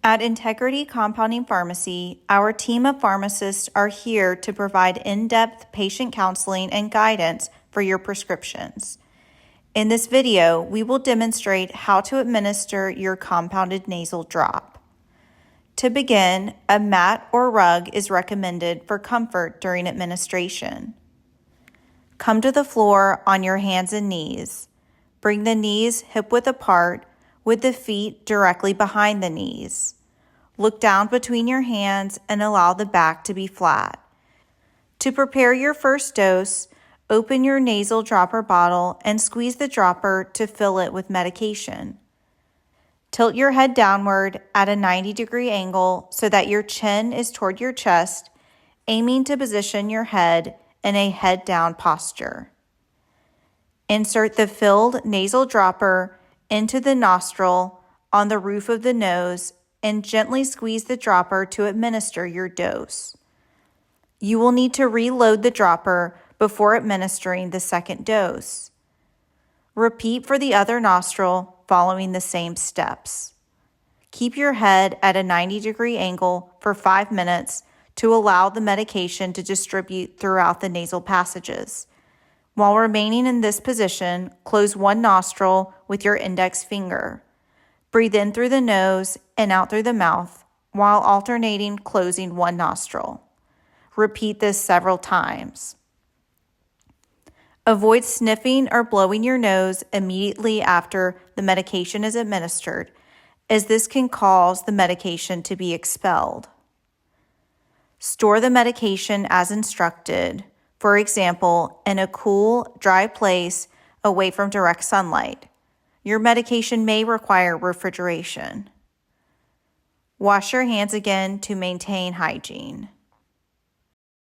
At Integrity Compounding Pharmacy, our team of pharmacists are here to provide in-depth patient counseling and guidance for your prescriptions. In this video, we will demonstrate how to administer your compounded nasal drop. To begin, a mat or rug is recommended for comfort during administration. Come to the floor on your hands and knees. Bring the knees hip-width apart with the feet directly behind the knees. Look down between your hands and allow the back to be flat. To prepare your first dose, open your nasal dropper bottle and squeeze the dropper to fill it with medication. Tilt your head downward at a 90-degree angle so that your chin is toward your chest, aiming to position your head in a head-down posture. Insert the filled nasal dropper into the nostril on the roof of the nose and gently squeeze the dropper to administer your dose. You will need to reload the dropper before administering the second dose. Repeat for the other nostril following the same steps. Keep your head at a 90-degree angle for 5 minutes to allow the medication to distribute throughout the nasal passages. While remaining in this position, close one nostril with your index finger. Breathe in through the nose and out through the mouth, while alternating closing one nostril. Repeat this several times. Avoid sniffing or blowing your nose immediately after the medication is administered, as this can cause the medication to be expelled. Store the medication as instructed. For example, in a cool, dry place away from direct sunlight. Your medication may require refrigeration. Wash your hands again to maintain hygiene.